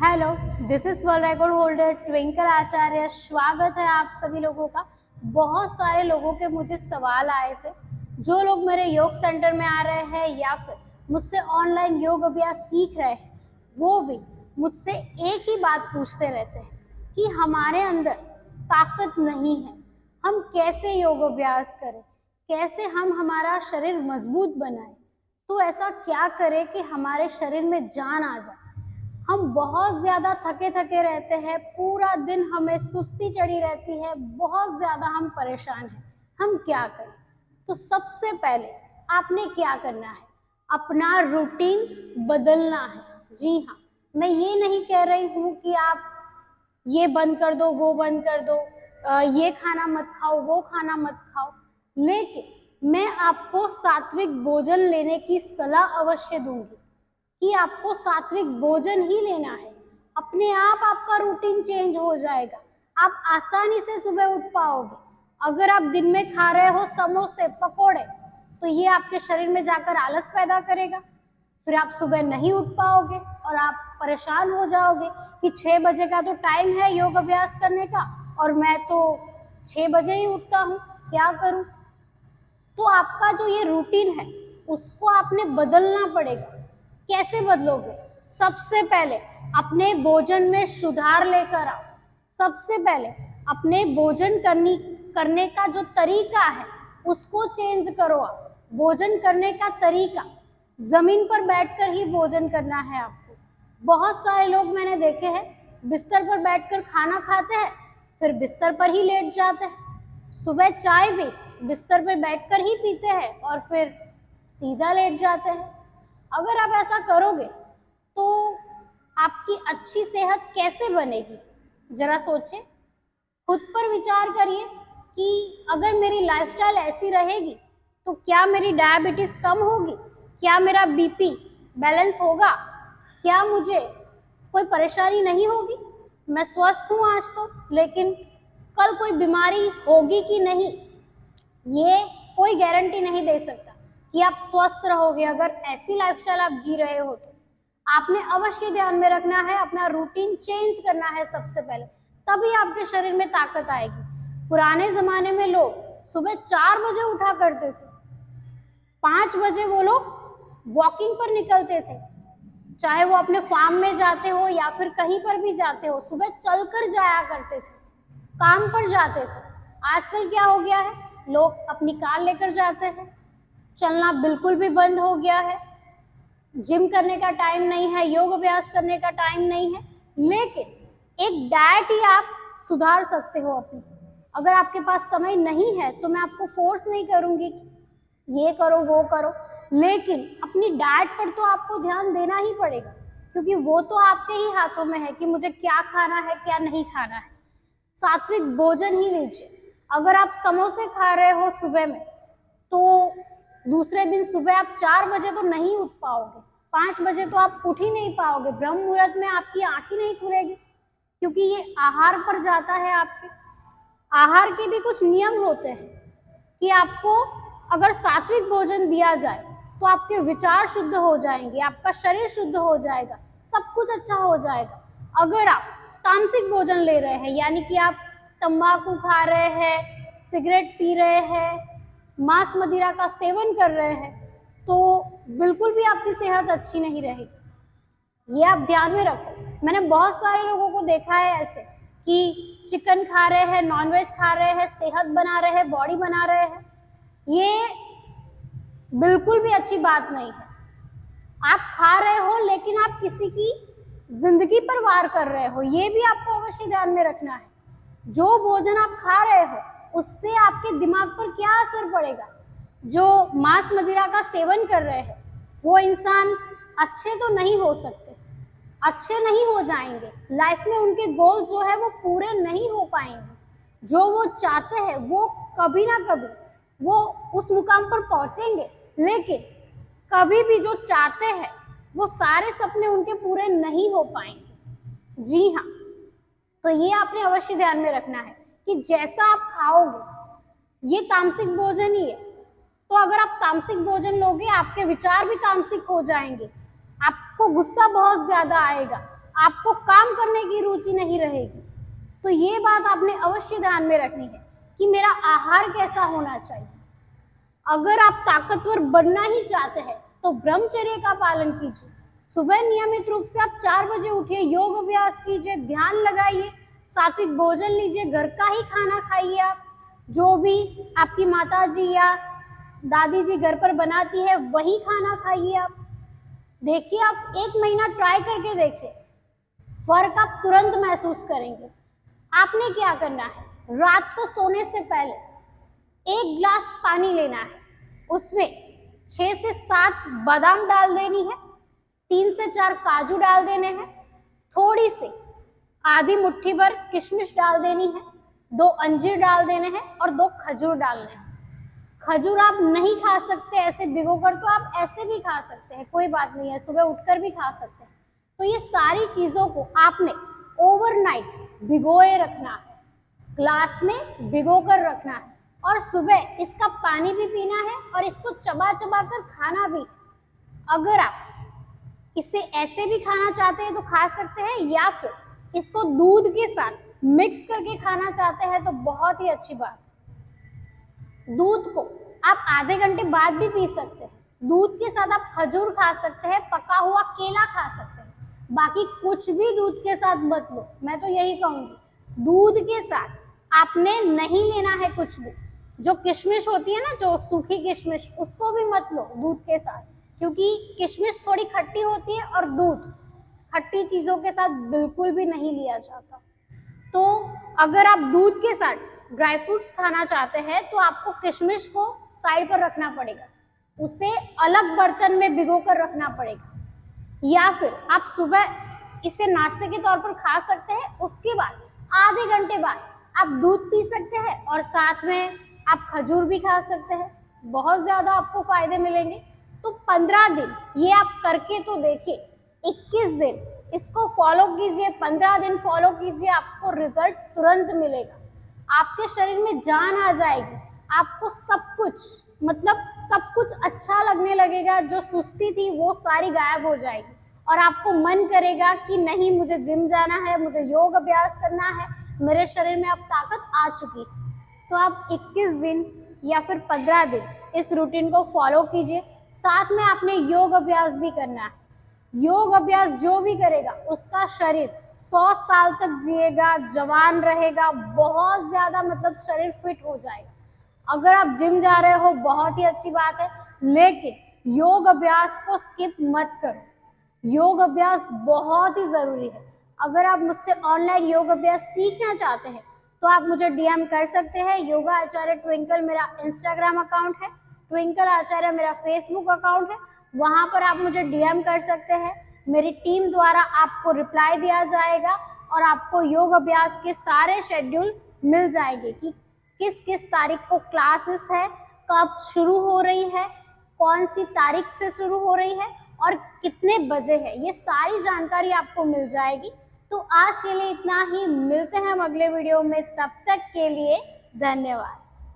Hello, this is world record holder Twinkle Acharya. स्वागत है आप सभी लोगों का। बहुत सारे लोगों के मुझे सवाल आए थे। जो लोग मेरे योग सेंटर में आ रहे हैं या फिर मुझसे ऑनलाइन योग अभ्यास सीख रहे हैं, वो भी मुझसे एक ही बात पूछते रहते हैं कि हमारे अंदर ताकत नहीं है, हम कैसे योग अभ्यास करें, कैसे हम हमारा शरीर मजबूत बनाएं। तो ऐसा क्या करें कि हमारे शरीर में जान आ जाए। हम बहुत ज्यादा थके थके रहते हैं, पूरा दिन हमें सुस्ती चढ़ी रहती है, बहुत ज्यादा हम परेशान हैं। हम क्या करें? तो सबसे पहले आपने क्या करना है, अपना रूटीन बदलना है। जी हाँ, मैं ये नहीं कह रही हूँ कि आप ये बंद कर दो, वो बंद कर दो, ये खाना मत खाओ, वो खाना मत खाओ, लेकिन मैं आपको सात्विक भोजन लेने की सलाह अवश्य दूंगी कि आपको सात्विक भोजन ही लेना है। अपने आप आपका रूटीन चेंज हो जाएगा, आप आसानी से सुबह उठ पाओगे। अगर आप दिन में खा रहे हो समोसे पकोड़े, तो ये आपके शरीर में जाकर आलस पैदा करेगा, फिर आप सुबह नहीं उठ पाओगे और आप परेशान हो जाओगे कि 6 बजे का तो टाइम है योग अभ्यास करने का और मैं तो 6 बजे ही उठता हूँ, क्या करूँ? तो आपका जो ये रूटीन है उसको आपने बदलना पड़ेगा। कैसे बदलोगे? सबसे पहले अपने भोजन में सुधार लेकर आओ। सबसे पहले अपने भोजन करने का जो तरीका है उसको चेंज करो। आप भोजन करने का तरीका, जमीन पर बैठकर ही भोजन करना है आपको। बहुत सारे लोग मैंने देखे हैं बिस्तर पर बैठकर खाना खाते हैं, फिर बिस्तर पर ही लेट जाते हैं। सुबह चाय भी बिस्तर पर बैठकर ही पीते हैं और फिर सीधा लेट जाते हैं। अगर आप ऐसा करोगे तो आपकी अच्छी सेहत कैसे बनेगी? जरा सोचें, खुद पर विचार करिए कि अगर मेरी लाइफस्टाइल ऐसी रहेगी तो क्या मेरी डायबिटीज कम होगी, क्या मेरा बीपी बैलेंस होगा, क्या मुझे कोई परेशानी नहीं होगी? मैं स्वस्थ हूँ आज तो, लेकिन कल कोई बीमारी होगी कि नहीं, ये कोई गारंटी नहीं दे सकता कि आप स्वस्थ रहोगे। अगर ऐसी लाइफस्टाइल आप जी रहे हो तो आपने अवश्य ध्यान में रखना है, अपना रूटीन चेंज करना है सबसे पहले, तभी आपके शरीर में ताकत आएगी। पुराने जमाने में लोग सुबह 4 बजे उठा करते थे, 5 बजे वो लोग वॉकिंग पर निकलते थे, चाहे वो अपने फार्म में जाते हो या फिर कहीं पर भी जाते हो, सुबह चलकर जाया करते थे, काम पर जाते थे। आजकल क्या हो गया है, लोग अपनी कार लेकर जाते हैं, चलना बिल्कुल भी बंद हो गया है, जिम करने का टाइम नहीं है, योग अभ्यास करने का टाइम नहीं है। लेकिन एक डाइट ही आप सुधार सकते हो अपनी। अगर आपके पास समय नहीं है तो मैं आपको फोर्स नहीं करूंगी ये करो वो करो, लेकिन अपनी डाइट पर तो आपको ध्यान देना ही पड़ेगा, क्योंकि वो तो आपके ही हाथों में है कि मुझे क्या खाना है क्या नहीं खाना है। सात्विक भोजन ही लीजिए। अगर आप समोसे खा रहे हो सुबह में, तो दूसरे दिन सुबह आप 4 बजे तो नहीं उठ पाओगे, 5 बजे तो आप उठ ही नहीं पाओगे, ब्रह्म मुहूर्त में आपकी आंख ही नहीं खुलेगी, क्योंकि ये आहार पर जाता है। आपके आहार के भी कुछ नियम होते हैं कि आपको अगर सात्विक भोजन दिया जाए तो आपके विचार शुद्ध हो जाएंगे, आपका शरीर शुद्ध हो जाएगा, सब कुछ अच्छा हो जाएगा। अगर आप तामसिक भोजन ले रहे हैं, यानी कि आप तंबाकू खा रहे हैं, सिगरेट पी रहे हैं, मांस मदिरा का सेवन कर रहे हैं, तो बिल्कुल भी आपकी सेहत अच्छी नहीं रहेगी। ये आप ध्यान में रखो। मैंने बहुत सारे लोगों को देखा है ऐसे कि चिकन खा रहे हैं, नॉनवेज खा रहे हैं, सेहत बना रहे हैं, बॉडी बना रहे हैं। ये बिल्कुल भी अच्छी बात नहीं है। आप खा रहे हो लेकिन आप किसी की जिंदगी पर वार कर रहे हो, ये भी आपको अवश्य ध्यान में रखना है। जो भोजन आप खा रहे हो उससे आपके दिमाग पर क्या असर पड़ेगा। जो मांस मदिरा का सेवन कर रहे हैं वो इंसान अच्छे तो नहीं हो सकते, अच्छे नहीं हो जाएंगे, लाइफ में उनके गोल जो है वो पूरे नहीं हो पाएंगे। जो वो चाहते हैं वो कभी ना कभी वो उस मुकाम पर पहुंचेंगे, लेकिन कभी भी जो चाहते हैं वो सारे सपने उनके पूरे नहीं हो पाएंगे। जी हाँ, तो ये आपने अवश्य ध्यान में रखना है कि जैसा आप खाओगे ये तामसिक भोजन ही है। तो अगर आप तामसिक भोजन लोगे आपके विचार भी तामसिक हो जाएंगे, आपको गुस्सा बहुत ज्यादा आएगा, आपको काम करने की रुचि नहीं रहेगी। तो ये बात आपने अवश्य ध्यान में रखनी है कि मेरा आहार कैसा होना चाहिए। अगर आप ताकतवर बनना ही चाहते हैं तो ब्रह्मचर्य का पालन कीजिए। सुबह नियमित रूप से आप 4 बजे उठिए, योग अभ्यास कीजिए, ध्यान लगाइए, सात्विक भोजन लीजिए, घर का ही खाना खाइए। आप जो भी आपकी माता जी या दादी जी घर पर बनाती है वही खाना खाइए। आप देखिए, आप 1 महीना ट्राई करके देखिए, फर्क आप तुरंत महसूस करेंगे। आपने क्या करना है, रात को सोने से पहले 1 गिलास पानी लेना है, उसमें 6 से 7 बादाम डाल देनी है, 3 से 4 काजू डाल देने हैं, थोड़ी सी आधी मुट्ठी भर किशमिश डाल देनी है, 2 अंजीर डाल देने हैं और 2 खजूर डालने हैं। खजूर आप नहीं खा सकते ऐसे भिगोकर, तो आप ऐसे भी खा सकते हैं, कोई बात नहीं है, सुबह उठकर भी खा सकते हैं। तो ये सारी चीजों को आपने ओवरनाइट भिगोए रखना है, ग्लास में भिगोकर रखना है और सुबह इसका पानी भी पीना है और इसको चबा चबा कर खाना भी। अगर आप इसे ऐसे भी खाना चाहते हैं तो खा सकते हैं, या फिर इसको दूध के साथ मिक्स करके खाना चाहते हैं तो बहुत ही अच्छी बात। दूध को आप आधे घंटे बाद भी पी सकते हैं। दूध के साथ आप खजूर खा सकते हैं, पका हुआ केला खा सकते हैं, बाकी कुछ भी दूध के साथ मत लो। मैं तो यही कहूंगी, दूध के साथ आपने नहीं लेना है कुछ भी। जो किशमिश होती है ना, जो सूखी किशमिश, उसको भी मत लो दूध के साथ, क्योंकि किशमिश थोड़ी खट्टी होती है और दूध खट्टी चीजों के साथ बिल्कुल भी नहीं लिया जाता। तो अगर आप दूध के साथ ड्राई फ्रूट्स खाना चाहते हैं तो आपको किशमिश को साइड पर रखना पड़ेगा, उसे अलग बर्तन में भिगो कर रखना पड़ेगा, या फिर आप सुबह इसे नाश्ते के तौर पर खा सकते हैं। उसके बाद आधे घंटे बाद आप दूध पी सकते हैं और साथ में आप खजूर भी खा सकते हैं। बहुत ज्यादा आपको फायदे मिलेंगे। तो 15 दिन ये आप करके तो देखिए, 21 दिन इसको फॉलो कीजिए, 15 दिन फॉलो कीजिए, आपको रिजल्ट तुरंत मिलेगा। आपके शरीर में जान आ जाएगी, आपको सब कुछ, मतलब सब कुछ अच्छा लगने लगेगा। जो सुस्ती थी वो सारी गायब हो जाएगी और आपको मन करेगा कि नहीं, मुझे जिम जाना है, मुझे योग अभ्यास करना है, मेरे शरीर में अब ताकत आ चुकी। तो आप 21 दिन या फिर 15 दिन इस रूटीन को फॉलो कीजिए। साथ में आपने योग अभ्यास भी करना है। योग अभ्यास जो भी करेगा उसका शरीर 100 साल तक जिएगा, जवान रहेगा, बहुत ज्यादा, मतलब शरीर फिट हो जाएगा। अगर आप जिम जा रहे हो बहुत ही अच्छी बात है, लेकिन योग अभ्यास को स्किप मत करो। योग अभ्यास बहुत ही जरूरी है। अगर आप मुझसे ऑनलाइन योग अभ्यास सीखना चाहते हैं तो आप मुझे डीएम कर सकते हैं। योगा आचार्य ट्विंकल मेरा इंस्टाग्राम अकाउंट है, ट्विंकल आचार्य मेरा फेसबुक अकाउंट है, वहां पर आप मुझे डीएम कर सकते हैं। मेरी टीम द्वारा आपको रिप्लाई दिया जाएगा और आपको योग अभ्यास के सारे शेड्यूल मिल जाएंगे कि किस किस तारीख को क्लासेस है, कब शुरू हो रही है, कौन सी तारीख से शुरू हो रही है और कितने बजे है। ये सारी जानकारी आपको मिल जाएगी। तो आज के लिए इतना ही, मिलते हैं हम अगले वीडियो में, तब तक के लिए धन्यवाद।